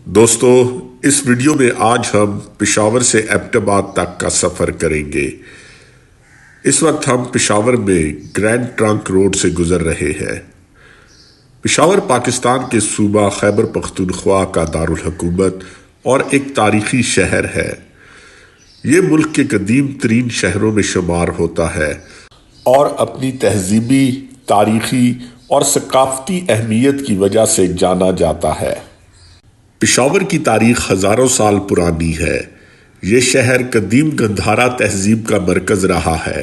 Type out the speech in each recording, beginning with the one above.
دوستو، اس ویڈیو میں آج ہم پشاور سے ایبٹ آباد تک کا سفر کریں گے۔ اس وقت ہم پشاور میں گرینڈ ٹرنک روڈ سے گزر رہے ہیں۔ پشاور پاکستان کے صوبہ خیبر پختونخوا کا دارالحکومت اور ایک تاریخی شہر ہے۔ یہ ملک کے قدیم ترین شہروں میں شمار ہوتا ہے اور اپنی تہذیبی، تاریخی اور ثقافتی اہمیت کی وجہ سے جانا جاتا ہے۔ پشاور کی تاریخ ہزاروں سال پرانی ہے۔ یہ شہر قدیم گندھارا تہذیب کا مرکز رہا ہے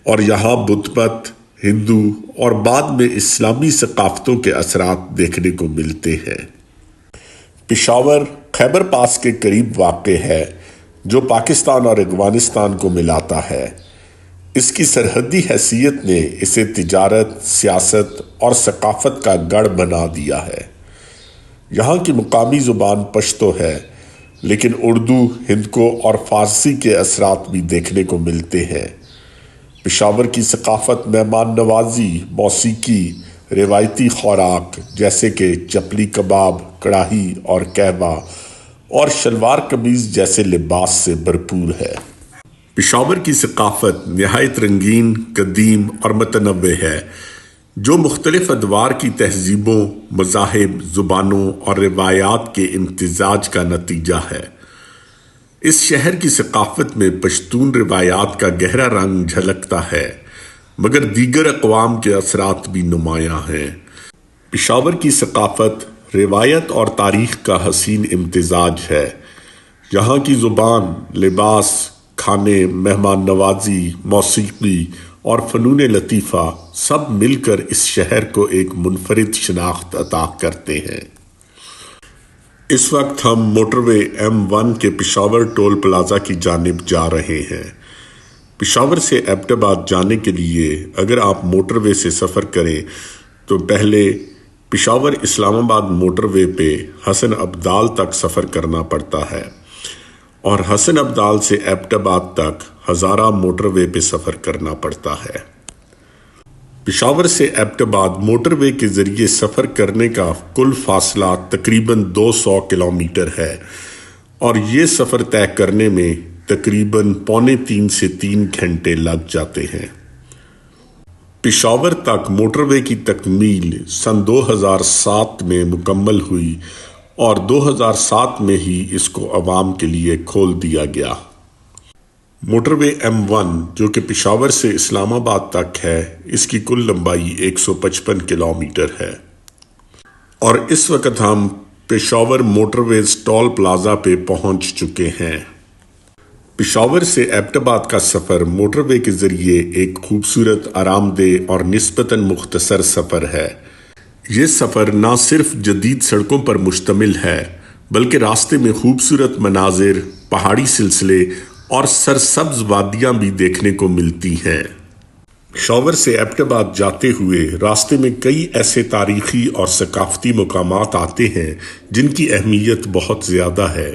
اور یہاں بدھ مت، ہندو اور بعد میں اسلامی ثقافتوں کے اثرات دیکھنے کو ملتے ہیں۔ پشاور خیبر پاس کے قریب واقع ہے جو پاکستان اور افغانستان کو ملاتا ہے۔ اس کی سرحدی حیثیت نے اسے تجارت، سیاست اور ثقافت کا گڑھ بنا دیا ہے۔ یہاں کی مقامی زبان پشتو ہے، لیکن اردو، ہندکو اور فارسی کے اثرات بھی دیکھنے کو ملتے ہیں۔ پشاور کی ثقافت مہمان نوازی، موسیقی، روایتی خوراک جیسے کہ چپلی کباب، کڑاہی اور قہوہ اور شلوار قمیض جیسے لباس سے بھرپور ہے۔ پشاور کی ثقافت نہایت رنگین، قدیم اور متنوع ہے، جو مختلف ادوار کی تہذیبوں، مذاہب، زبانوں اور روایات کے امتزاج کا نتیجہ ہے۔ اس شہر کی ثقافت میں پشتون روایات کا گہرا رنگ جھلکتا ہے، مگر دیگر اقوام کے اثرات بھی نمایاں ہیں۔ پشاور کی ثقافت روایت اور تاریخ کا حسین امتزاج ہے۔ یہاں کی زبان، لباس، کھانے، مہمان نوازی، موسیقی اور فنون لطیفہ سب مل کر اس شہر کو ایک منفرد شناخت عطا کرتے ہیں۔ اس وقت ہم موٹر وے M1 کے پشاور ٹول پلازا کی جانب جا رہے ہیں۔ پشاور سے ایبٹ آباد جانے کے لیے اگر آپ موٹر وے سے سفر کریں تو پہلے پشاور اسلام آباد موٹر وے پہ حسن ابدال تک سفر کرنا پڑتا ہے اور حسن ابدال سے ایبٹ آباد تک ہزارہ موٹر وے پہ سفر کرنا پڑتا ہے۔ پشاور سے ایبٹ آباد موٹر وے کے ذریعے سفر کرنے کا کل فاصلہ تقریباً 200 کلومیٹر ہے اور یہ سفر طے کرنے میں تقریباً 2.25 سے 3 گھنٹے لگ جاتے ہیں۔ پشاور تک موٹر وے کی تکمیل سن 2007 میں مکمل ہوئی اور 2007 میں ہی اس کو عوام کے لیے کھول دیا گیا۔ موٹر وے M1 جو کہ پشاور سے اسلام آباد تک ہے، اس کی کل لمبائی 155 کلومیٹر ہے اور اس وقت ہم پشاور موٹر ویز ٹول پلازا پہ پہنچ چکے ہیں۔ پشاور سے ایبٹ آباد کا سفر موٹر وے کے ذریعے ایک خوبصورت، آرام دہ اور نسبتاً مختصر سفر ہے۔ یہ سفر نہ صرف جدید سڑکوں پر مشتمل ہے بلکہ راستے میں خوبصورت مناظر، پہاڑی سلسلے اور سرسبز وادیاں بھی دیکھنے کو ملتی ہیں۔ پشاور سے ایبٹ آباد جاتے ہوئے راستے میں کئی ایسے تاریخی اور ثقافتی مقامات آتے ہیں جن کی اہمیت بہت زیادہ ہے۔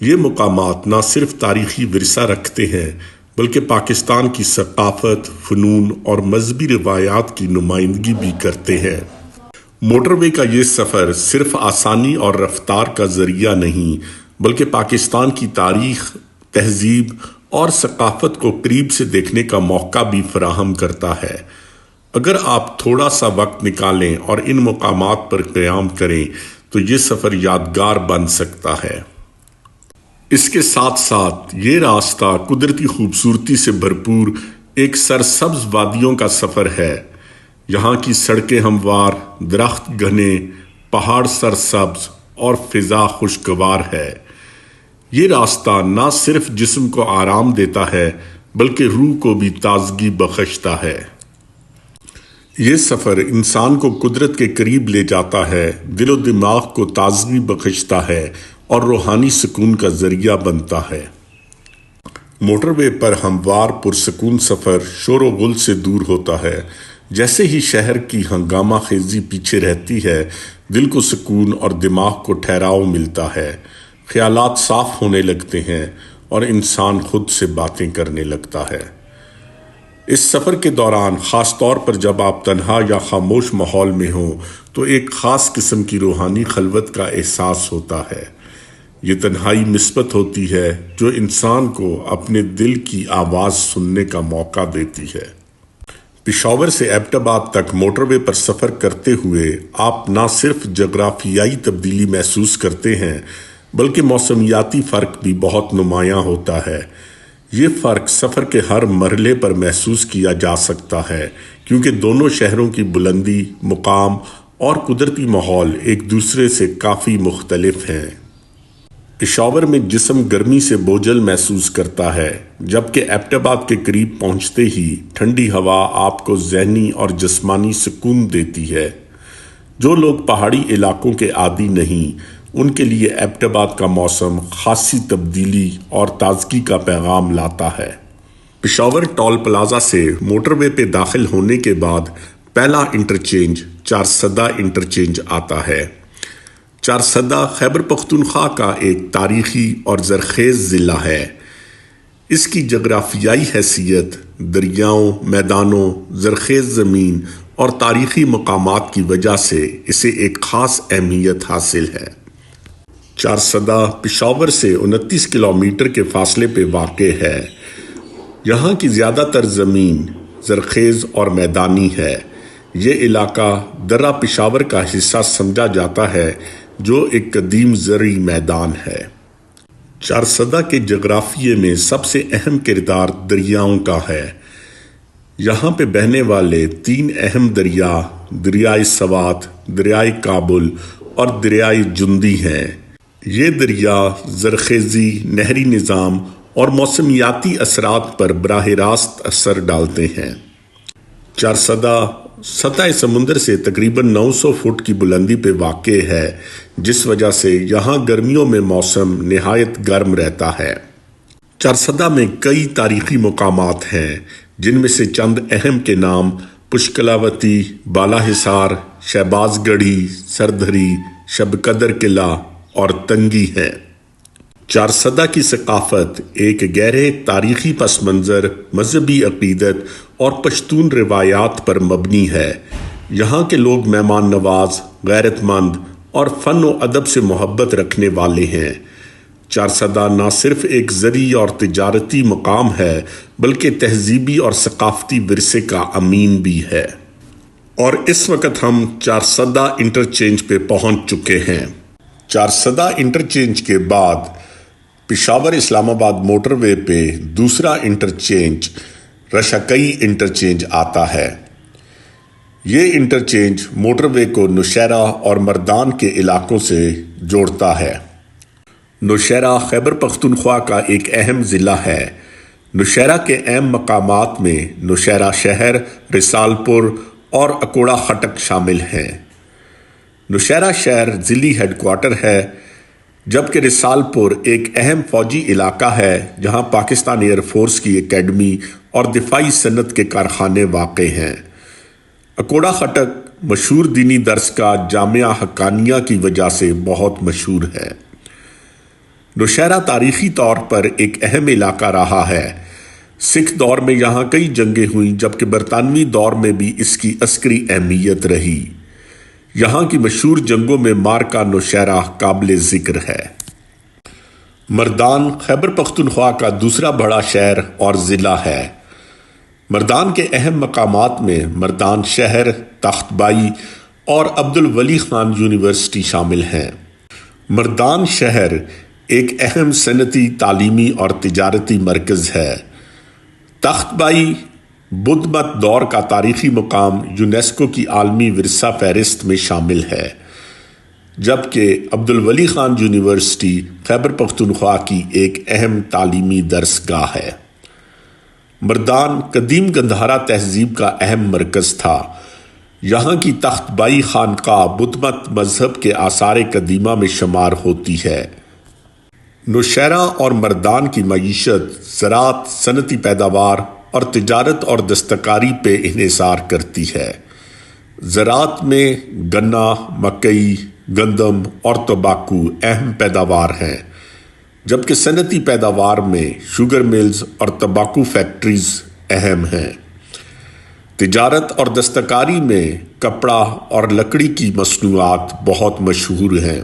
یہ مقامات نہ صرف تاریخی ورثہ رکھتے ہیں بلکہ پاکستان کی ثقافت، فنون اور مذہبی روایات کی نمائندگی بھی کرتے ہیں۔ موٹر وے کا یہ سفر صرف آسانی اور رفتار کا ذریعہ نہیں بلکہ پاکستان کی تاریخ، تہذیب اور ثقافت کو قریب سے دیکھنے کا موقع بھی فراہم کرتا ہے۔ اگر آپ تھوڑا سا وقت نکالیں اور ان مقامات پر قیام کریں تو یہ سفر یادگار بن سکتا ہے۔ اس کے ساتھ ساتھ یہ راستہ قدرتی خوبصورتی سے بھرپور ایک سرسبز وادیوں کا سفر ہے۔ یہاں کی سڑکیں ہموار، درخت گھنے، پہاڑ سرسبز اور فضا خوشگوار ہے۔ یہ راستہ نہ صرف جسم کو آرام دیتا ہے بلکہ روح کو بھی تازگی بخشتا ہے۔ یہ سفر انسان کو قدرت کے قریب لے جاتا ہے، دل و دماغ کو تازگی بخشتا ہے اور روحانی سکون کا ذریعہ بنتا ہے۔ موٹر وے پر ہموار پرسکون سفر شور و غل سے دور ہوتا ہے۔ جیسے ہی شہر کی ہنگامہ خیزی پیچھے رہتی ہے، دل کو سکون اور دماغ کو ٹھہراؤ ملتا ہے، خیالات صاف ہونے لگتے ہیں اور انسان خود سے باتیں کرنے لگتا ہے۔ اس سفر کے دوران خاص طور پر جب آپ تنہا یا خاموش ماحول میں ہوں تو ایک خاص قسم کی روحانی خلوت کا احساس ہوتا ہے۔ یہ تنہائی مثبت ہوتی ہے جو انسان کو اپنے دل کی آواز سننے کا موقع دیتی ہے۔ پشاور سے ایبٹ آباد تک موٹر وے پر سفر کرتے ہوئے آپ نہ صرف جغرافیائی تبدیلی محسوس کرتے ہیں بلکہ موسمیاتی فرق بھی بہت نمایاں ہوتا ہے۔ یہ فرق سفر کے ہر مرحلے پر محسوس کیا جا سکتا ہے کیونکہ دونوں شہروں کی بلندی، مقام اور قدرتی ماحول ایک دوسرے سے کافی مختلف ہیں۔ پشاور میں جسم گرمی سے بوجھل محسوس کرتا ہے جبکہ ایبٹ آباد کے قریب پہنچتے ہی ٹھنڈی ہوا آپ کو ذہنی اور جسمانی سکون دیتی ہے۔ جو لوگ پہاڑی علاقوں کے عادی نہیں ان کے لیے ایبٹ آباد کا موسم خاصی تبدیلی اور تازگی کا پیغام لاتا ہے۔ پشاور ٹول پلازا سے موٹر وے پہ داخل ہونے کے بعد پہلا انٹرچینج چارسدہ انٹرچینج آتا ہے۔ چارسدہ خیبر پختونخوا کا ایک تاریخی اور زرخیز ضلع ہے۔ اس کی جغرافیائی حیثیت دریاؤں، میدانوں، زرخیز زمین اور تاریخی مقامات کی وجہ سے اسے ایک خاص اہمیت حاصل ہے۔ چارسدہ پشاور سے 29 کلومیٹر کے فاصلے پہ واقع ہے۔ یہاں کی زیادہ تر زمین زرخیز اور میدانی ہے۔ یہ علاقہ درہ پشاور کا حصہ سمجھا جاتا ہے جو ایک قدیم زرعی میدان ہے۔ چارسدہ کے جغرافیے میں سب سے اہم کردار دریاؤں کا ہے۔ یہاں پہ بہنے والے 3 اہم دریا دریائے سوات، دریائے کابل اور دریائے جندی ہیں۔ یہ دریا زرخیزی، نہری نظام اور موسمیاتی اثرات پر براہ راست اثر ڈالتے ہیں۔ چارسدہ سطح سمندر سے تقریباً 900 فٹ کی بلندی پہ واقع ہے جس وجہ سے یہاں گرمیوں میں موسم نہایت گرم رہتا ہے۔ چارسدہ میں کئی تاریخی مقامات ہیں جن میں سے چند اہم کے نام پشکلاوتی، بالا حصار، شہباز گڑھی، سردھری، شب قدر قلعہ اور تنگی ہیں۔ چارسدہ کی ثقافت ایک گہرے تاریخی پس منظر، مذہبی عقیدت اور پشتون روایات پر مبنی ہے۔ یہاں کے لوگ مہمان نواز، غیرت مند اور فن و ادب سے محبت رکھنے والے ہیں۔ چارسدہ نہ صرف ایک زرعی اور تجارتی مقام ہے بلکہ تہذیبی اور ثقافتی ورثے کا امین بھی ہے۔ اور اس وقت ہم چارسدہ انٹرچینج پہ پہنچ چکے ہیں۔ چارسدہ انٹرچینج کے بعد پشاور اسلام آباد موٹر وے پہ دوسرا انٹرچینج رشکئی انٹرچینج آتا ہے۔ یہ انٹرچینج موٹر وے کو نوشہرہ اور مردان کے علاقوں سے جوڑتا ہے۔ نوشہرہ خیبر پختونخوا کا ایک اہم ضلع ہے۔ نوشہرہ کے اہم مقامات میں نوشہرہ شہر، رسال پور اور اکوڑا خٹک شامل ہیں۔ نوشہرہ شہر ضلعی ہیڈ کوارٹر ہے جبکہ رسال پور ایک اہم فوجی علاقہ ہے جہاں پاکستان ایئر فورس کی اکیڈمی اور دفاعی صنعت کے کارخانے واقع ہیں۔ اکوڑا خٹک مشہور دینی درس کا جامعہ حقانیہ کی وجہ سے بہت مشہور ہے۔ نوشہرہ تاریخی طور پر ایک اہم علاقہ رہا ہے۔ سکھ دور میں یہاں کئی جنگیں ہوئیں جبکہ برطانوی دور میں بھی اس کی عسکری اہمیت رہی۔ یہاں کی مشہور جنگوں میں مارکا نوشہرہ قابل ذکر ہے۔ مردان خیبر پختونخوا کا دوسرا بڑا شہر اور ضلع ہے۔ مردان کے اہم مقامات میں مردان شہر، تخت بائی اور عبدالولی خان یونیورسٹی شامل ہیں۔ مردان شہر ایک اہم صنعتی، تعلیمی اور تجارتی مرکز ہے۔ تخت بائی بدھ مت دور کا تاریخی مقام یونیسکو کی عالمی ورثہ فہرست میں شامل ہے جبکہ عبدالولی خان یونیورسٹی خیبر پختونخوا کی ایک اہم تعلیمی درس گاہ ہے۔ مردان قدیم گندھارا تہذیب کا اہم مرکز تھا۔ یہاں کی تخت بائی خانقاہ بدھ مت مذہب کے آثار قدیمہ میں شمار ہوتی ہے۔ نوشہرہ اور مردان کی معیشت زراعت، صنعتی پیداوار اور تجارت اور دستکاری پہ انحصار کرتی ہے۔ زراعت میں گنا، مکئی، گندم اور تمباکو اہم پیداوار ہیں جبکہ صنعتی پیداوار میں شوگر ملز اور تمباکو فیکٹریز اہم ہیں۔ تجارت اور دستکاری میں کپڑا اور لکڑی کی مصنوعات بہت مشہور ہیں۔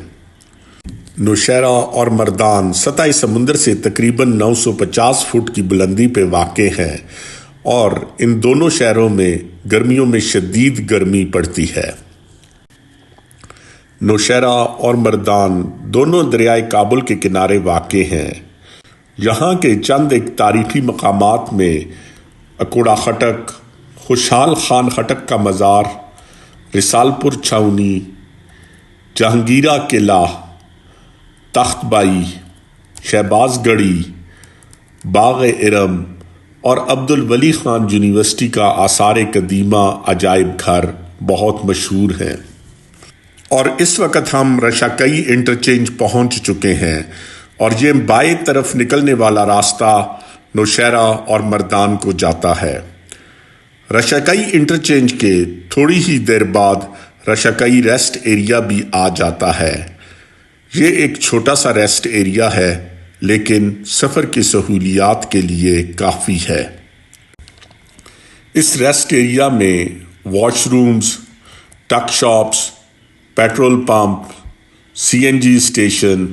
نوشہرہ اور مردان سطح سمندر سے تقریباً 950 فٹ کی بلندی پہ واقع ہیں اور ان دونوں شہروں میں گرمیوں میں شدید گرمی پڑتی ہے۔ نوشہرہ اور مردان دونوں دریائے کابل کے کنارے واقع ہیں۔ یہاں کے چند ایک تاریخی مقامات میں اکوڑا خٹک، خوشحال خان خٹک کا مزار، رسال پور چھاؤنی، جہانگیرہ قلعہ، تخت بائی، شہباز گڑھی، باغ ارم اور عبد الولی خان یونیورسٹی کا آثار قدیمہ عجائب گھر بہت مشہور ہیں۔ اور اس وقت ہم رشاکئی انٹرچینج پہنچ چکے ہیں اور یہ بائیں طرف نکلنے والا راستہ نوشہرہ اور مردان کو جاتا ہے۔ رشاکئی انٹرچینج کے تھوڑی ہی دیر بعد رشاکئی ریسٹ ایریا بھی آ جاتا ہے۔ یہ ایک چھوٹا سا ریسٹ ایریا ہے لیکن سفر کی سہولیات کے لیے کافی ہے۔ اس ریسٹ ایریا میں washrooms, tuck shops, petrol pump, CNG station,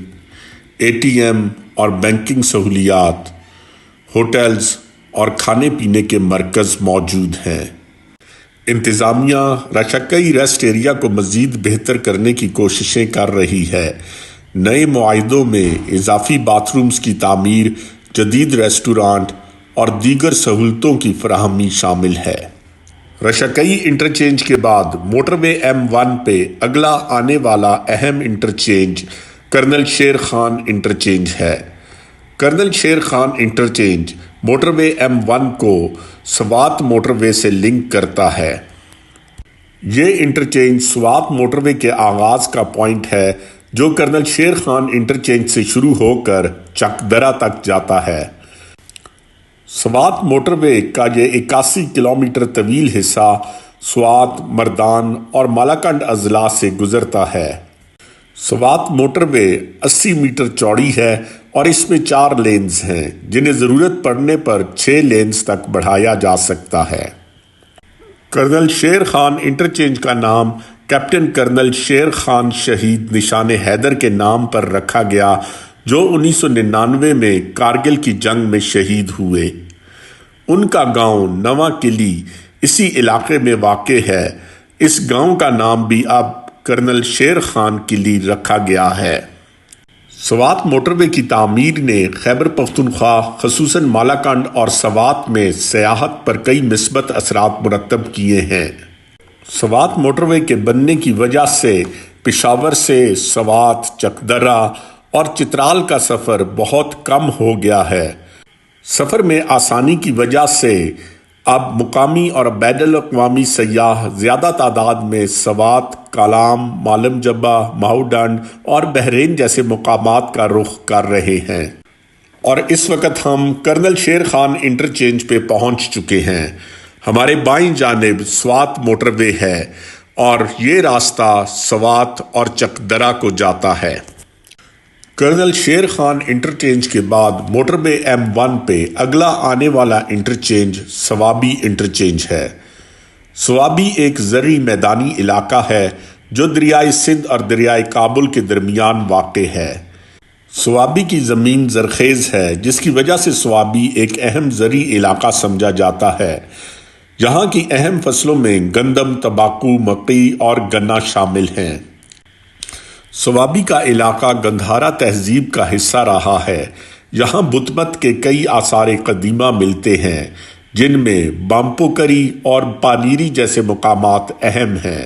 ATM اور بینکنگ سہولیات، ہوٹلز اور کھانے پینے کے مرکز موجود ہیں۔ انتظامیہ رشاکئی ریسٹ ایریا کو مزید بہتر کرنے کی کوششیں کر رہی ہے۔ نئے معاہدوں میں اضافی باتھ رومز کی تعمیر، جدید ریسٹورانٹ اور دیگر سہولتوں کی فراہمی شامل ہے۔ رشاکئی انٹرچینج کے بعد موٹر وے M1 پہ اگلا آنے والا اہم interchange colonel Sher Khan interchange ہے۔ Colonel Sher Khan interchange motor وے M1 کو سوات موٹر وے سے لنک کرتا ہے۔ یہ انٹرچینج سوات موٹر وے کے آغاز کا پوائنٹ ہے جو کرنل شیر خان انٹرچینج سے شروع ہو کر چک درہ تک جاتا ہے۔ سوات موٹر وے کا یہ 81 کلومیٹر طویل حصہ سوات، مردان اور مالاکنڈ اضلاع سے گزرتا ہے۔ سوات موٹر وے 80 میٹر چوڑی ہے اور اس میں 4 لینز ہیں جنہیں ضرورت پڑنے پر 6 لینز تک بڑھایا جا سکتا ہے۔ کرنل شیر خان انٹرچینج کا نام کیپٹن کرنل شیر خان شہید نشان حیدر کے نام پر رکھا گیا جو 1999 میں کارگل کی جنگ میں شہید ہوئے۔ ان کا گاؤں نواں قلی اسی علاقے میں واقع ہے۔ اس گاؤں کا نام بھی اب کرنل شیر خان قلی رکھا گیا ہے۔ سوات موٹر وے کی تعمیر نے خیبر پختونخوا خصوصاً مالاکنڈ اور سوات میں سیاحت پر کئی مثبت اثرات مرتب کیے ہیں۔ سوات موٹر وے کے بننے کی وجہ سے پشاور سے سوات، چک درہ اور چترال کا سفر بہت کم ہو گیا ہے۔ سفر میں آسانی کی وجہ سے اب مقامی اور بین الاقوامی سیاح زیادہ تعداد میں سوات، کالام، مالم جبہ، ماؤڈنڈ اور بحرین جیسے مقامات کا رخ کر رہے ہیں۔ اور اس وقت ہم کرنل شیر خان انٹرچینج پہ پہنچ چکے ہیں۔ ہمارے بائیں جانب سوات موٹر وے ہے اور یہ راستہ سوات اور چک درہ کو جاتا ہے۔ کرنل شیر خان انٹرچینج کے بعد موٹر وے M1 پہ اگلا آنے والا انٹرچینج سوابی انٹرچینج ہے۔ سوابی ایک زرعی میدانی علاقہ ہے جو دریائے سندھ اور دریائے کابل کے درمیان واقع ہے۔ سوابی کی زمین زرخیز ہے جس کی وجہ سے سوابی ایک اہم زرعی علاقہ سمجھا جاتا ہے۔ یہاں کی اہم فصلوں میں گندم، تمباکو، مکئی اور گنا شامل ہیں۔ سوابی کا علاقہ گندھارا تہذیب کا حصہ رہا ہے۔ یہاں بت مت کے کئی آثار قدیمہ ملتے ہیں جن میں بامپوکری اور پانیری جیسے مقامات اہم ہیں۔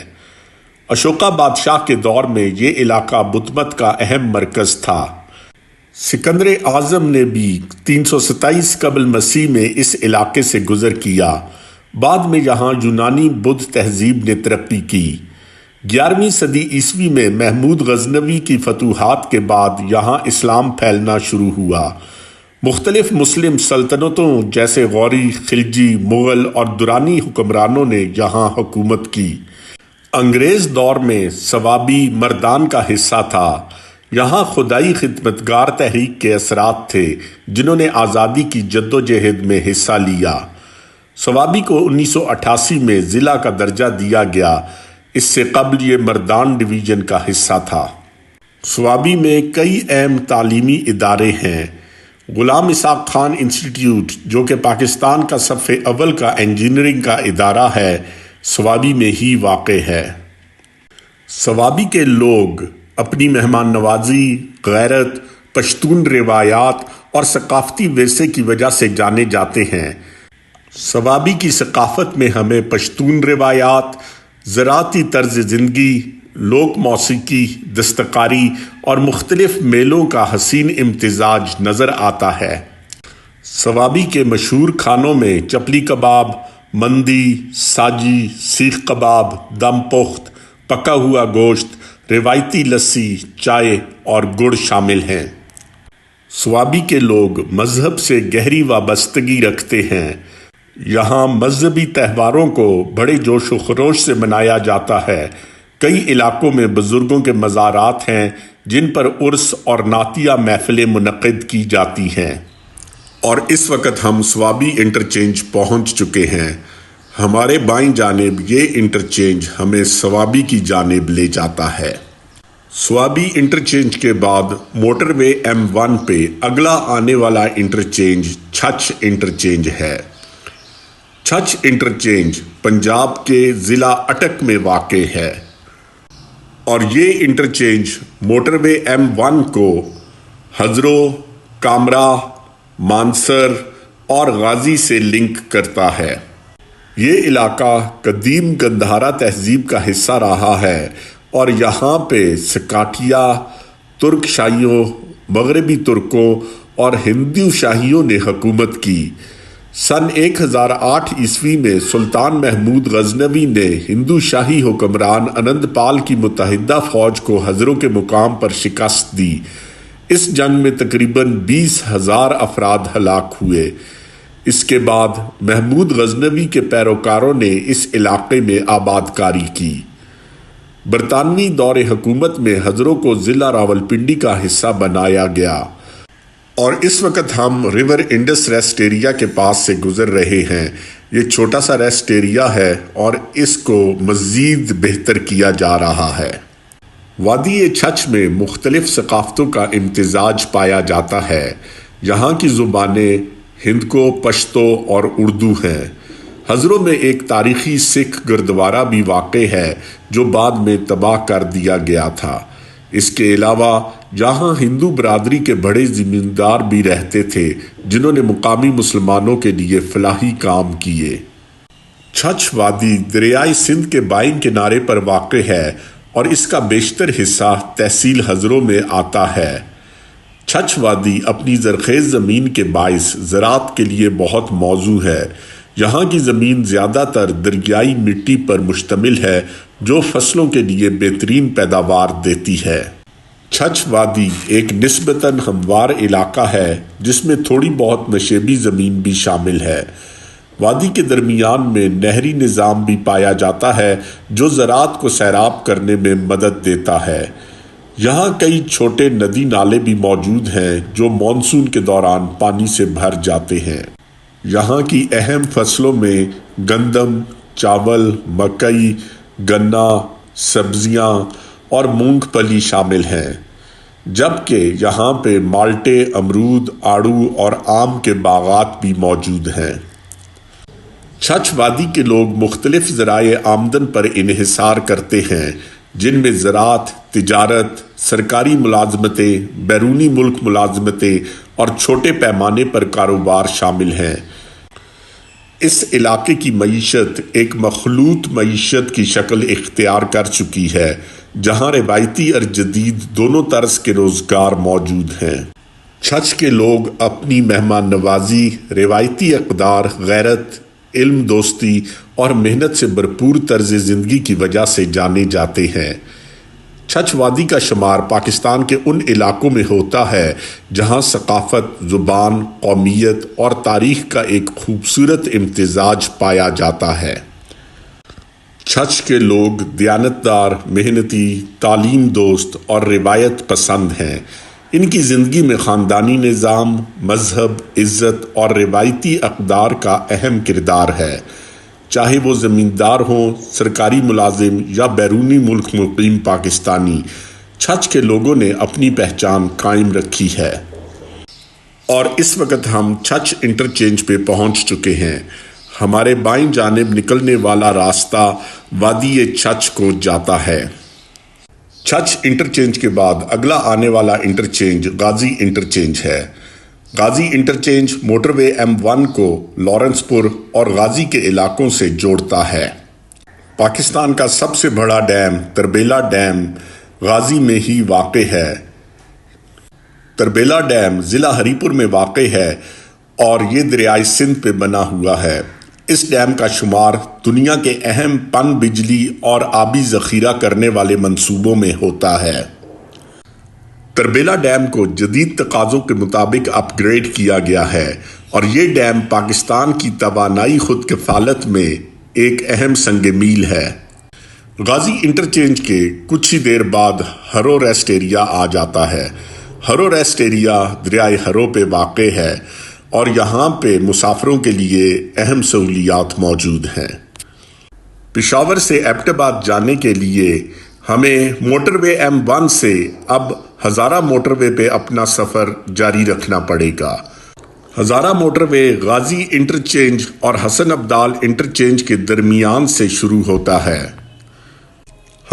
اشوکا بادشاہ کے دور میں یہ علاقہ بت مت کا اہم مرکز تھا۔ سکندر اعظم نے بھی 327 قبل مسیح میں اس علاقے سے گزر کیا۔ بعد میں یہاں یونانی بدھ تہذیب نے ترقی کی۔ 11ویں صدی عیسوی میں محمود غزنوی کی فتوحات کے بعد یہاں اسلام پھیلنا شروع ہوا۔ مختلف مسلم سلطنتوں جیسے غوری، خلجی، مغل اور درانی حکمرانوں نے یہاں حکومت کی۔ انگریز دور میں سوابی مردان کا حصہ تھا۔ یہاں خدائی خدمتگار تحریک کے اثرات تھے جنہوں نے آزادی کی جدوجہد میں حصہ لیا۔ سوابی کو 1988 میں ضلع کا درجہ دیا گیا، اس سے قبل یہ مردان ڈویژن کا حصہ تھا۔ سوابی میں کئی اہم تعلیمی ادارے ہیں۔ غلام اسحاق خان انسٹیٹیوٹ، جو کہ پاکستان کا صف اول کا انجینئرنگ کا ادارہ ہے، سوابی میں ہی واقع ہے۔ سوابی کے لوگ اپنی مہمان نوازی، غیرت، پشتون روایات اور ثقافتی ورثے کی وجہ سے جانے جاتے ہیں۔ سوابی کی ثقافت میں ہمیں پشتون روایات، زراعتی طرز زندگی، لوک موسیقی، دستکاری اور مختلف میلوں کا حسین امتزاج نظر آتا ہے۔ سوابی کے مشہور کھانوں میں چپلی کباب، مندی، ساجی، سیخ کباب، دم پخت، پکا ہوا گوشت، روایتی لسی، چائے اور گڑ شامل ہیں۔ سوابی کے لوگ مذہب سے گہری وابستگی رکھتے ہیں۔ یہاں مذہبی تہواروں کو بڑے جوش و خروش سے منایا جاتا ہے۔ کئی علاقوں میں بزرگوں کے مزارات ہیں جن پر عرس اور نعتیہ محفلیں منعقد کی جاتی ہیں۔ اور اس وقت ہم سوابی انٹرچینج پہنچ چکے ہیں۔ ہمارے بائیں جانب یہ انٹرچینج ہمیں سوابی کی جانب لے جاتا ہے۔ سوابی انٹرچینج کے بعد موٹر وے M1 پہ اگلا آنے والا انٹرچینج چھچ انٹرچینج ہے۔ چھچ انٹرچینج پنجاب کے ضلع اٹک میں واقع ہے اور یہ انٹرچینج موٹر وے M1 کو ہزرو، کامرا، مانسر اور غازی سے لنک کرتا ہے۔ یہ علاقہ قدیم گندھارا تہذیب کا حصہ رہا ہے اور یہاں پہ سکاٹیا، ترک شاہیوں، مغربی ترکوں اور ہندو شاہیوں نے حکومت کی۔ سن 1008 عیسوی میں سلطان محمود غزنوی نے ہندو شاہی حکمران انند پال کی متحدہ فوج کو ہزروں کے مقام پر شکست دی۔ اس جنگ میں تقریباً 20,000 افراد ہلاک ہوئے۔ اس کے بعد محمود غزنوی کے پیروکاروں نے اس علاقے میں آباد کاری کی۔ برطانوی دور حکومت میں ہزروں کو ضلع راولپنڈی کا حصہ بنایا گیا اور اس وقت ہم ریور انڈس ریسٹ ایریا کے پاس سے گزر رہے ہیں۔ یہ چھوٹا سا ریسٹ ایریا ہے اور اس کو مزید بہتر کیا جا رہا ہے۔ وادی چھچ میں مختلف ثقافتوں کا امتزاج پایا جاتا ہے۔ یہاں کی زبانیں ہندکو، پشتو اور اردو ہیں۔ ہزروں میں ایک تاریخی سکھ گردوارہ بھی واقع ہے جو بعد میں تباہ کر دیا گیا تھا۔ اس کے علاوہ یہاں ہندو برادری کے بڑے زمیندار بھی رہتے تھے جنہوں نے مقامی مسلمانوں کے لیے فلاحی کام کیے۔ چھچ وادی دریائے سندھ کے بائیں کنارے پر واقع ہے اور اس کا بیشتر حصہ تحصیل ہزروں میں آتا ہے۔ چھچ وادی اپنی زرخیز زمین کے باعث زراعت کے لیے بہت موزوں ہے۔ یہاں کی زمین زیادہ تر دریائی مٹی پر مشتمل ہے جو فصلوں کے لیے بہترین پیداوار دیتی ہے۔ چھچ وادی ایک نسبتاً ہموار علاقہ ہے جس میں تھوڑی بہت نشیبی زمین بھی شامل ہے۔ وادی کے درمیان میں نہری نظام بھی پایا جاتا ہے جو زراعت کو سیراب کرنے میں مدد دیتا ہے۔ یہاں کئی چھوٹے ندی نالے بھی موجود ہیں جو مانسون کے دوران پانی سے بھر جاتے ہیں۔ یہاں کی اہم فصلوں میں گندم، چاول، مکئی، گنا، سبزیاں اور مونگ پھلی شامل ہیں، جبکہ یہاں پہ مالٹے، امرود، آڑو اور آم کے باغات بھی موجود ہیں۔ چھچ وادی کے لوگ مختلف ذرائع آمدن پر انحصار کرتے ہیں جن میں زراعت، تجارت، سرکاری ملازمتیں، بیرونی ملک ملازمتیں اور چھوٹے پیمانے پر کاروبار شامل ہیں۔ اس علاقے کی معیشت ایک مخلوط معیشت کی شکل اختیار کر چکی ہے جہاں روایتی اور جدید دونوں طرز کے روزگار موجود ہیں۔ چھچ کے لوگ اپنی مہمان نوازی، روایتی اقدار، غیرت، علم دوستی اور محنت سے بھرپور طرز زندگی کی وجہ سے جانے جاتے ہیں۔ چھچ وادی کا شمار پاکستان کے ان علاقوں میں ہوتا ہے جہاں ثقافت، زبان، قومیت اور تاریخ کا ایک خوبصورت امتزاج پایا جاتا ہے۔ چھچ کے لوگ دیانتدار، محنتی، تعلیم دوست اور روایت پسند ہیں۔ ان کی زندگی میں خاندانی نظام، مذہب، عزت اور روایتی اقدار کا اہم کردار ہے، چاہے وہ زمیندار ہوں، سرکاری ملازم یا بیرونی ملک مقیم پاکستانی۔ چھچ کے لوگوں نے اپنی پہچان قائم رکھی ہے۔ اور اس وقت ہم چھچ انٹرچینج پہ پہنچ چکے ہیں۔ ہمارے بائیں جانب نکلنے والا راستہ وادی چھچ کو جاتا ہے۔ چھچ انٹرچینج کے بعد اگلا آنے والا انٹرچینج غازی انٹرچینج ہے۔ غازی انٹرچینج موٹر وے M1 کو لارنس پور اور غازی کے علاقوں سے جوڑتا ہے۔ پاکستان کا سب سے بڑا ڈیم تربیلا ڈیم غازی میں ہی واقع ہے۔ تربیلا ڈیم ضلع ہری پور میں واقع ہے اور یہ دریائے سندھ پہ بنا ہوا ہے۔ اس ڈیم کا شمار دنیا کے اہم پن بجلی اور آبی ذخیرہ کرنے والے منصوبوں میں ہوتا ہے۔ تربیلا ڈیم کو جدید تقاضوں کے مطابق اپ گریڈ کیا گیا ہے اور یہ ڈیم پاکستان کی توانائی خود کفالت میں ایک اہم سنگ میل ہے۔ غازی انٹرچینج کے کچھ ہی دیر بعد ہرو ریسٹ ایریا آ جاتا ہے۔ ہرو ریسٹ ایریا دریائے ہرو پہ واقع ہے اور یہاں پہ مسافروں کے لیے اہم سہولیات موجود ہیں۔ پشاور سے ایبٹ آباد جانے کے لیے ہمیں موٹر وے M1 سے اب ہزارہ موٹر وے پہ اپنا سفر جاری رکھنا پڑے گا۔ ہزارہ موٹر وے غازی انٹرچینج اور حسن ابدال انٹرچینج کے درمیان سے شروع ہوتا ہے۔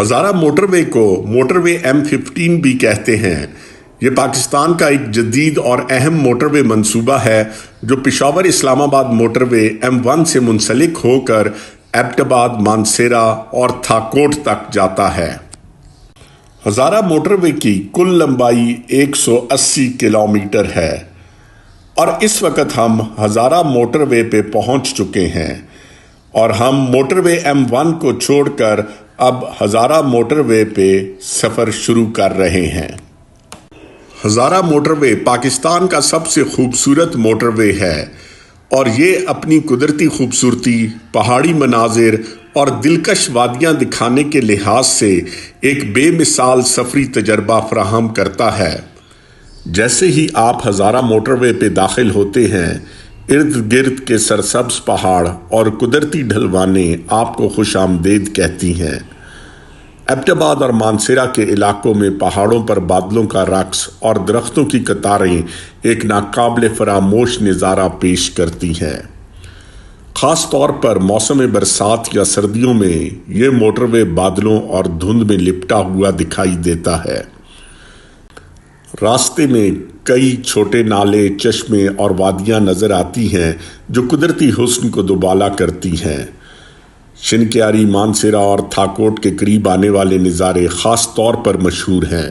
ہزارہ موٹر وے کو موٹر وے M15 بھی کہتے ہیں۔ یہ پاکستان کا ایک جدید اور اہم موٹر وے منصوبہ ہے جو پشاور اسلام آباد موٹر وے M1 سے منسلک ہو کر ایبٹ آباد، مانسیرا اور تھاکوٹ تک جاتا ہے۔ ہزارہ موٹر وے کی کل لمبائی 180 کلومیٹر ہے اور اس وقت ہم ہزارہ موٹر وے پہ پہنچ چکے ہیں اور ہم موٹر وے M1 کو چھوڑ کر اب ہزارہ موٹر وے پہ سفر شروع کر رہے ہیں۔ ہزارہ موٹر وے پاکستان کا سب سے خوبصورت موٹر وے ہے اور یہ اپنی قدرتی خوبصورتی، پہاڑی مناظر اور دلکش وادیاں دکھانے کے لحاظ سے ایک بے مثال سفری تجربہ فراہم کرتا ہے۔ جیسے ہی آپ ہزارہ موٹر وے پہ داخل ہوتے ہیں، ارد گرد کے سرسبز پہاڑ اور قدرتی ڈھلوانیں آپ کو خوش آمدید کہتی ہیں۔ ایبٹ آباد اور مانسیرا کے علاقوں میں پہاڑوں پر بادلوں کا رقص اور درختوں کی قطاریں ایک ناقابل فراموش نظارہ پیش کرتی ہیں۔ خاص طور پر موسم برسات یا سردیوں میں یہ موٹر وے بادلوں اور دھند میں لپٹا ہوا دکھائی دیتا ہے۔ راستے میں کئی چھوٹے نالے، چشمے اور وادیاں نظر آتی ہیں جو قدرتی حسن کو دوبالا کرتی ہیں۔ شنکیاری، مانسیرا اور تھاکوٹ کے قریب آنے والے نظارے خاص طور پر مشہور ہیں۔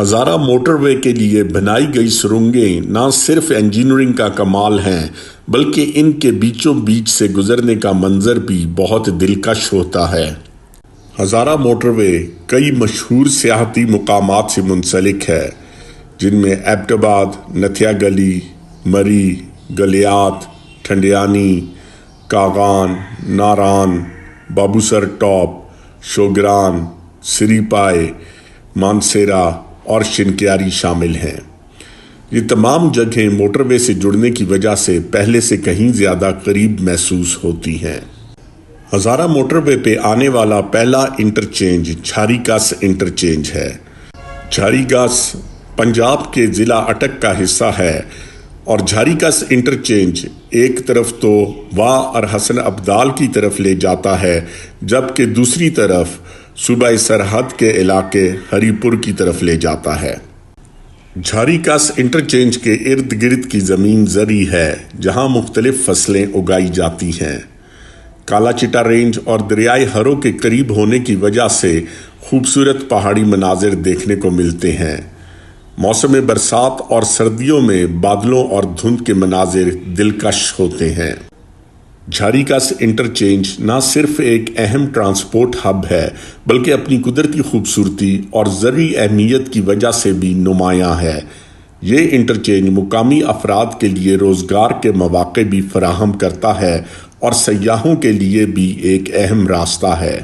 ہزارہ موٹر وے کے لیے بنائی گئی سرنگیں نہ صرف انجینئرنگ کا کمال ہیں بلکہ ان کے بیچوں بیچ سے گزرنے کا منظر بھی بہت دلکش ہوتا ہے۔ ہزارہ موٹر وے کئی مشہور سیاحتی مقامات سے منسلک ہے جن میں ایبٹ آباد، نتھیا گلی، مری، گلیات، ٹھنڈیانی، کاغان، ناران، بابو سر ٹاپ، شوگران، سری پائے، مانسیرا اور شنکیاری شامل ہیں۔ یہ تمام جگہیں موٹر وے سے جڑنے کی وجہ سے پہلے سے کہیں زیادہ قریب محسوس ہوتی ہیں۔ ہزارہ موٹر وے پہ آنے والا پہلا انٹرچینج جھاری کس انٹرچینج ہے۔ جھاری کس پنجاب کے ضلع اٹک کا حصہ ہے اور جھاری کس انٹرچینج ایک طرف تو واہ اور حسن ابدال کی طرف لے جاتا ہے جبکہ دوسری طرف صوبہ سرحد کے علاقے ہری پور کی طرف لے جاتا ہے۔ جھاری کس انٹرچینج کے ارد گرد کی زمین زرعی ہے جہاں مختلف فصلیں اگائی جاتی ہیں۔ کالا چٹا رینج اور دریائے ہرو کے قریب ہونے کی وجہ سے خوبصورت پہاڑی مناظر دیکھنے کو ملتے ہیں۔ موسم برسات اور سردیوں میں بادلوں اور دھند کے مناظر دلکش ہوتے ہیں۔ جھاری کس انٹرچینج نہ صرف ایک اہم ٹرانسپورٹ ہب ہے بلکہ اپنی قدرتی خوبصورتی اور زرعی اہمیت کی وجہ سے بھی نمایاں ہے۔ یہ انٹرچینج مقامی افراد کے لیے روزگار کے مواقع بھی فراہم کرتا ہے اور سیاحوں کے لیے بھی ایک اہم راستہ ہے۔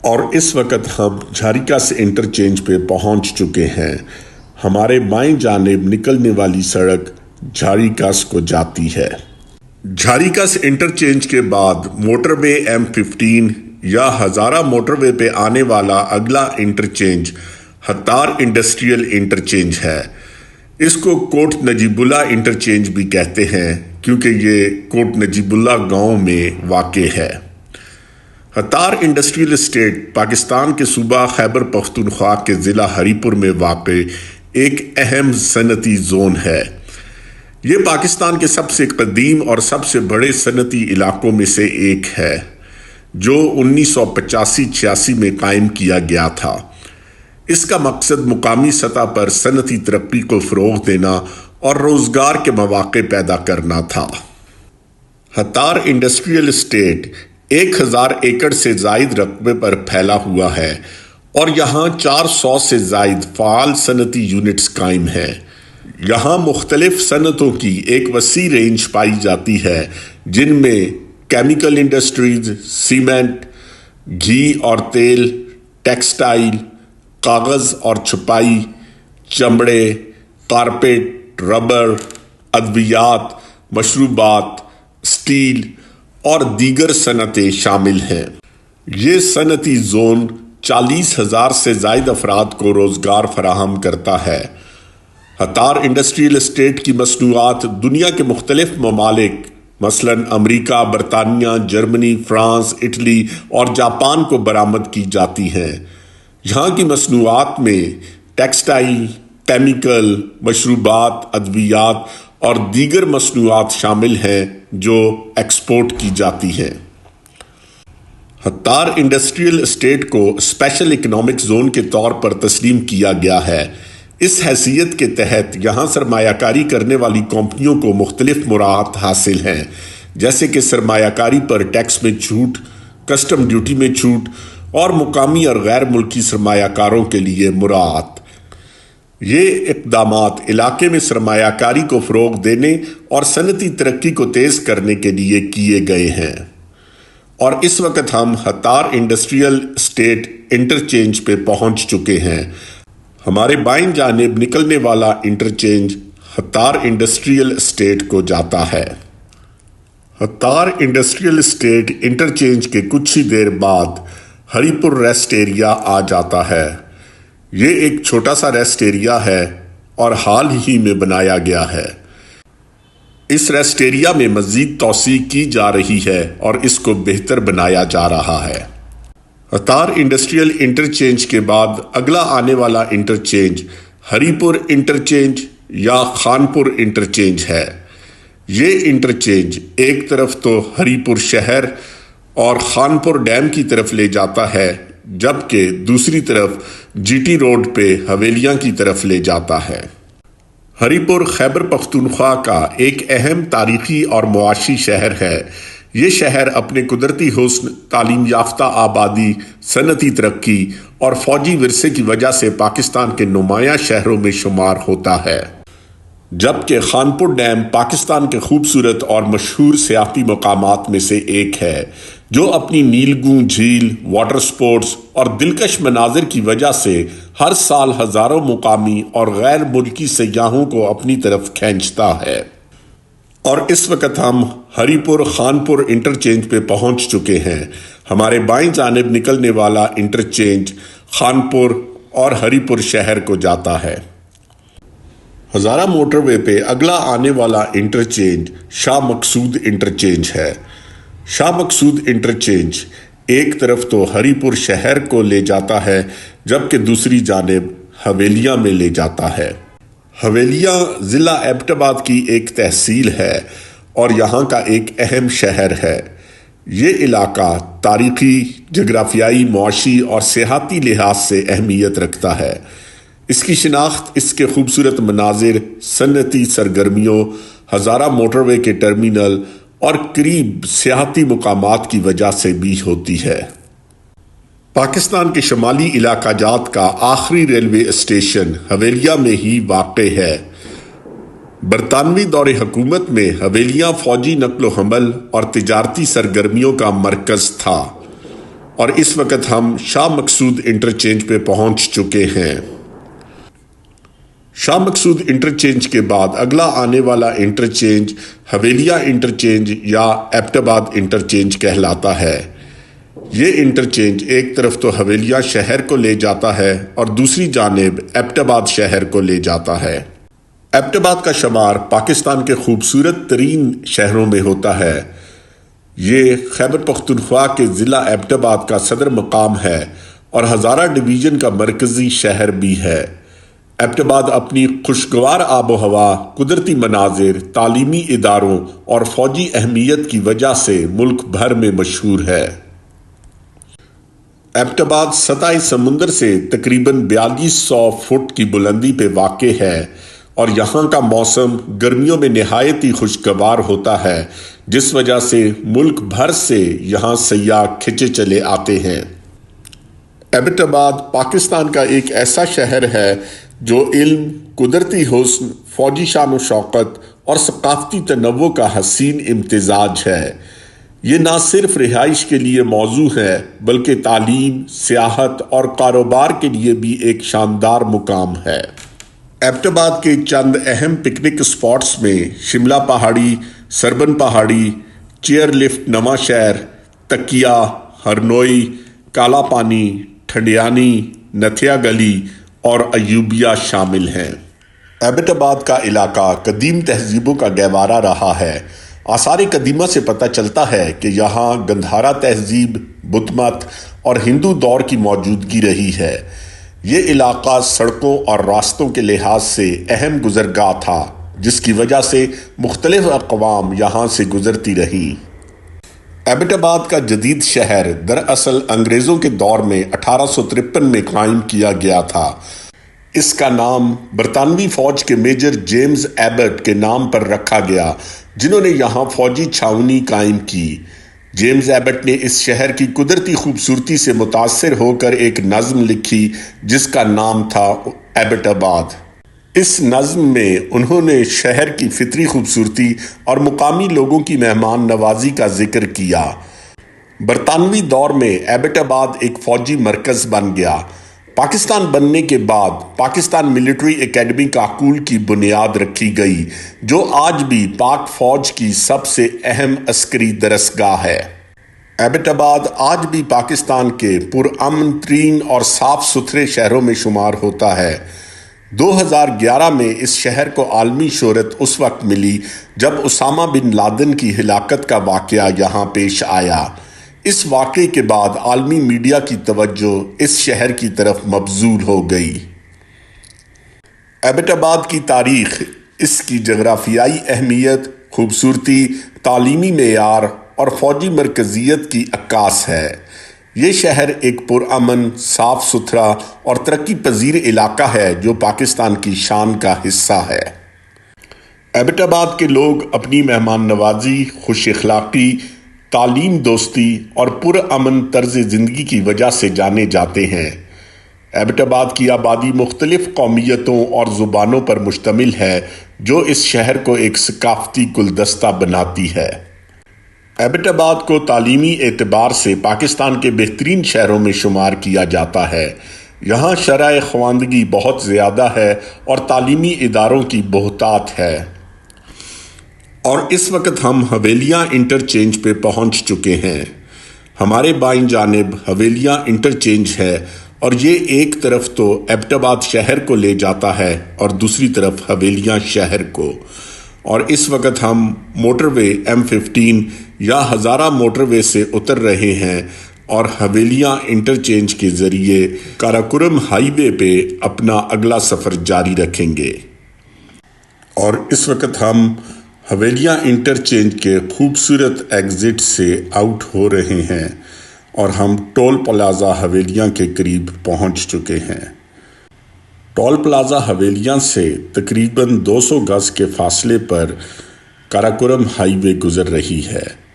اور اس وقت ہم جھاری کس انٹرچینج پہ پہنچ چکے ہیں۔ ہمارے بائیں جانب نکلنے والی سڑک جھاریکس کو جاتی ہے۔ جھاریکس انٹرچینج کے بعد موٹر وے M15 یا ہزارہ موٹر وے پہ آنے والا اگلا انٹرچینج ہتار انڈسٹریل انٹرچینج ہے۔ اس کو کوٹ نجیب اللہ انٹرچینج بھی کہتے ہیں کیونکہ یہ کوٹ نجیب اللہ گاؤں میں واقع ہے۔ ہتار انڈسٹریل اسٹیٹ پاکستان کے صوبہ خیبر پختونخوا کے ضلع ہری پور میں واقع ایک اہم صنعتی زون ہے۔ یہ پاکستان کے سب سے قدیم اور سب سے بڑے صنعتی علاقوں میں سے ایک ہے جو 1985-86 میں قائم کیا گیا تھا۔ اس کا مقصد مقامی سطح پر صنعتی ترقی کو فروغ دینا اور روزگار کے مواقع پیدا کرنا تھا۔ ہتار انڈسٹریل اسٹیٹ 1000 ایکڑ سے زائد رقبے پر پھیلا ہوا ہے اور یہاں 400 سے زائد فعال صنعتی یونٹس قائم ہیں۔ یہاں مختلف صنعتوں کی ایک وسیع رینج پائی جاتی ہے جن میں کیمیکل انڈسٹریز، سیمنٹ، گھی اور تیل، ٹیکسٹائل، کاغذ اور چھپائی، چمڑے، کارپیٹ، ربڑ، ادویات، مشروبات، اسٹیل اور دیگر صنعتیں شامل ہیں۔ یہ صنعتی زون 40,000 سے زائد افراد کو روزگار فراہم کرتا ہے۔ ہتار انڈسٹریل اسٹیٹ کی مصنوعات دنیا کے مختلف ممالک مثلاً امریکہ، برطانیہ، جرمنی، فرانس، اٹلی اور جاپان کو برآمد کی جاتی ہیں۔ یہاں کی مصنوعات میں ٹیکسٹائل، کیمیکل، مشروبات، ادویات اور دیگر مصنوعات شامل ہیں جو ایکسپورٹ کی جاتی ہیں۔ ہتار انڈسٹریل اسٹیٹ کو اسپیشل اکنامک زون کے طور پر تسلیم کیا گیا ہے۔ اس حیثیت کے تحت یہاں سرمایہ کاری کرنے والی کمپنیوں کو مختلف مراعات حاصل ہیں، جیسے کہ سرمایہ کاری پر ٹیکس میں چھوٹ، کسٹم ڈیوٹی میں چھوٹ اور مقامی اور غیر ملکی سرمایہ کاروں کے لیے مراعات۔ یہ اقدامات علاقے میں سرمایہ کاری کو فروغ دینے اور صنعتی ترقی کو تیز کرنے کے لیے کیے گئے ہیں۔ اور اس وقت ہم ہتار انڈسٹریل اسٹیٹ انٹرچینج پہ پہنچ چکے ہیں۔ ہمارے بائیں جانب نکلنے والا انٹرچینج ہتار انڈسٹریل اسٹیٹ کو جاتا ہے۔ ہتار انڈسٹریل اسٹیٹ انٹرچینج کے کچھ ہی دیر بعد ہری پور ریسٹ ایریا آ جاتا ہے۔ یہ ایک چھوٹا سا ریسٹ ایریا ہے اور حال ہی میں بنایا گیا ہے۔ اس ریسٹ ایریا میں مزید توسیع کی جا رہی ہے اور اس کو بہتر بنایا جا رہا ہے۔ ہتار انڈسٹریل انٹرچینج کے بعد اگلا آنے والا انٹرچینج ہری پور انٹرچینج یا خانپور انٹرچینج ہے۔ یہ انٹرچینج ایک طرف تو ہری پور شہر اور خانپور ڈیم کی طرف لے جاتا ہے جبکہ دوسری طرف جی ٹی روڈ پہ حویلیاں کی طرف لے جاتا ہے۔ ہری پور خیبر پختونخوا کا ایک اہم تاریخی اور معاشی شہر ہے۔ یہ شہر اپنے قدرتی حسن، تعلیم یافتہ آبادی، صنعتی ترقی اور فوجی ورثے کی وجہ سے پاکستان کے نمایاں شہروں میں شمار ہوتا ہے، جبکہ خانپور ڈیم پاکستان کے خوبصورت اور مشہور سیاحتی مقامات میں سے ایک ہے جو اپنی نیلگوں جھیل، واٹر سپورٹس اور دلکش مناظر کی وجہ سے ہر سال ہزاروں مقامی اور غیر ملکی سیاحوں کو اپنی طرف کھینچتا ہے۔ اور اس وقت ہم ہری پور خانپور انٹرچینج پہ پہنچ چکے ہیں۔ ہمارے بائیں جانب نکلنے والا انٹرچینج خانپور اور ہری پور شہر کو جاتا ہے۔ ہزارہ موٹر وے پہ اگلا آنے والا انٹرچینج شاہ مقصود انٹرچینج ہے۔ شاہ مقصود انٹرچینج ایک طرف تو ہری پور شہر کو لے جاتا ہے جبکہ دوسری جانب حویلیاں میں لے جاتا ہے۔ حویلیاں ضلع ایبٹ آباد کی ایک تحصیل ہے اور یہاں کا ایک اہم شہر ہے۔ یہ علاقہ تاریخی، جغرافیائی، معاشی اور سیاحتی لحاظ سے اہمیت رکھتا ہے۔ اس کی شناخت اس کے خوبصورت مناظر، صنعتی سرگرمیوں، ہزارہ موٹر وے کے ٹرمینل اور قریب سیاحتی مقامات کی وجہ سے بھی ہوتی ہے۔ پاکستان کے شمالی علاقہ جات کا آخری ریلوے اسٹیشن حویلیاں میں ہی واقع ہے۔ برطانوی دور حکومت میں حویلیاں فوجی نقل و حمل اور تجارتی سرگرمیوں کا مرکز تھا، اور اس وقت ہم شاہ مقصود انٹرچینج پہ پہنچ چکے ہیں۔ شاہ مقصود انٹرچینج کے بعد اگلا آنے والا انٹرچینج حویلیہ انٹرچینج یا ایبٹ آباد انٹرچینج کہلاتا ہے۔ یہ انٹرچینج ایک طرف تو حویلیہ شہر کو لے جاتا ہے اور دوسری جانب ایبٹ آباد شہر کو لے جاتا ہے۔ ایبٹ آباد کا شمار پاکستان کے خوبصورت ترین شہروں میں ہوتا ہے۔ یہ خیبر پختونخوا کے ضلع ایبٹ آباد کا صدر مقام ہے اور ہزارہ ڈویژن کا مرکزی شہر بھی ہے۔ ایبٹ آباد اپنی خوشگوار آب و ہوا، قدرتی مناظر، تعلیمی اداروں اور فوجی اہمیت کی وجہ سے ملک بھر میں مشہور ہے۔ ایبٹ آباد سطح سمندر سے تقریباً 4200 فٹ کی بلندی پہ واقع ہے اور یہاں کا موسم گرمیوں میں نہایت ہی خوشگوار ہوتا ہے، جس وجہ سے ملک بھر سے یہاں سیاح کھچے چلے آتے ہیں۔ ایبٹ آباد پاکستان کا ایک ایسا شہر ہے جو علم، قدرتی حسن، فوجی شان و شوکت اور ثقافتی تنوع کا حسین امتزاج ہے۔ یہ نہ صرف رہائش کے لیے موزوں ہے بلکہ تعلیم، سیاحت اور کاروبار کے لیے بھی ایک شاندار مقام ہے۔ ایبٹ آباد کے چند اہم پکنک اسپاٹس میں شملہ پہاڑی، سربن پہاڑی، چیئر لفٹ نواں شہر، تکیہ، ہرنوئی، کالا پانی، ٹھنڈیانی، نتھیا گلی اور ایوبیہ شامل ہیں۔ ایبٹ آباد کا علاقہ قدیم تہذیبوں کا گہوارہ رہا ہے۔ آثار قدیمہ سے پتہ چلتا ہے کہ یہاں گندھارا تہذیب، بدھ مت اور ہندو دور کی موجودگی رہی ہے۔ یہ علاقہ سڑکوں اور راستوں کے لحاظ سے اہم گزرگاہ تھا، جس کی وجہ سے مختلف اقوام یہاں سے گزرتی رہیں۔ ایبٹ آباد کا جدید شہر دراصل انگریزوں کے دور میں 1853 میں قائم کیا گیا تھا۔ اس کا نام برطانوی فوج کے میجر جیمز ایبٹ کے نام پر رکھا گیا، جنہوں نے یہاں فوجی چھاؤنی قائم کی۔ جیمز ایبٹ نے اس شہر کی قدرتی خوبصورتی سے متاثر ہو کر ایک نظم لکھی جس کا نام تھا ایبٹ آباد۔ اس نظم میں انہوں نے شہر کی فطری خوبصورتی اور مقامی لوگوں کی مہمان نوازی کا ذکر کیا۔ برطانوی دور میں ایبٹ آباد ایک فوجی مرکز بن گیا۔ پاکستان بننے کے بعد پاکستان ملٹری اکیڈمی کاکول کی بنیاد رکھی گئی، جو آج بھی پاک فوج کی سب سے اہم عسکری درسگاہ ہے۔ ایبٹ آباد آج بھی پاکستان کے پرامن ترین اور صاف ستھرے شہروں میں شمار ہوتا ہے۔ 2011 میں اس شہر کو عالمی شہرت اس وقت ملی جب اسامہ بن لادن کی ہلاکت کا واقعہ یہاں پیش آیا۔ اس واقعے کے بعد عالمی میڈیا کی توجہ اس شہر کی طرف مبذول ہو گئی۔ ایبٹ آباد کی تاریخ اس کی جغرافیائی اہمیت، خوبصورتی، تعلیمی معیار اور فوجی مرکزیت کی عکاس ہے۔ یہ شہر ایک پرامن، صاف ستھرا اور ترقی پذیر علاقہ ہے جو پاکستان کی شان کا حصہ ہے۔ ایبٹ آباد کے لوگ اپنی مہمان نوازی، خوش اخلاقی، تعلیم دوستی اور پرامن طرز زندگی کی وجہ سے جانے جاتے ہیں۔ ایبٹ آباد کی آبادی مختلف قومیتوں اور زبانوں پر مشتمل ہے، جو اس شہر کو ایک ثقافتی گلدستہ بناتی ہے۔ ایبٹ آباد کو تعلیمی اعتبار سے پاکستان کے بہترین شہروں میں شمار کیا جاتا ہے۔ یہاں شرح خواندگی بہت زیادہ ہے اور تعلیمی اداروں کی بہتات ہے۔ اور اس وقت ہم حویلیہ انٹرچینج پہ پہنچ چکے ہیں۔ ہمارے بائیں جانب حویلیہ انٹرچینج ہے اور یہ ایک طرف تو ایبٹ آباد شہر کو لے جاتا ہے اور دوسری طرف حویلیہ شہر کو۔ اور اس وقت ہم موٹر وے M15 یا ہزارہ موٹر وے سے اتر رہے ہیں اور حویلیہ انٹرچینج کے ذریعے کاراکورم ہائی وے پہ اپنا اگلا سفر جاری رکھیں گے۔ اور اس وقت ہم حویلیہ انٹرچینج کے خوبصورت ایگزٹ سے آؤٹ ہو رہے ہیں اور ہم ٹول پلازہ حویلیہ کے قریب پہنچ چکے ہیں۔ ٹول پلازہ حویلیہ سے تقریباً 200 گز کے فاصلے پر کاراکورم ہائی وے گزر رہی ہے۔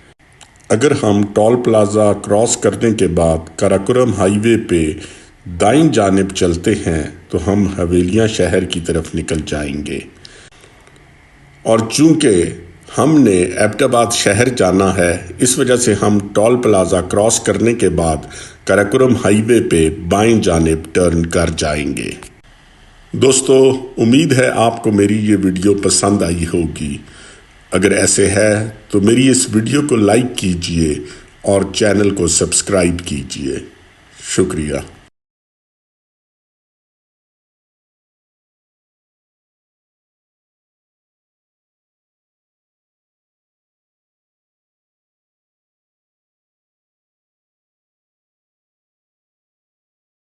اگر ہم ٹول پلازہ کراس کرنے کے بعد کاراکورم ہائی وے پہ دائیں جانب چلتے ہیں تو ہم حویلیہ شہر کی طرف نکل جائیں گے۔ اور چونکہ ہم نے ایبٹ آباد شہر جانا ہے، اس وجہ سے ہم ٹول پلازہ کراس کرنے کے بعد کاراکورم ہائی وے پہ بائیں جانب ٹرن کر جائیں گے۔ دوستو، امید ہے آپ کو میری یہ ویڈیو پسند آئی ہوگی۔ اگر ایسے ہے تو میری اس ویڈیو کو لائک کیجئے اور چینل کو سبسکرائب کیجئے۔ شکریہ۔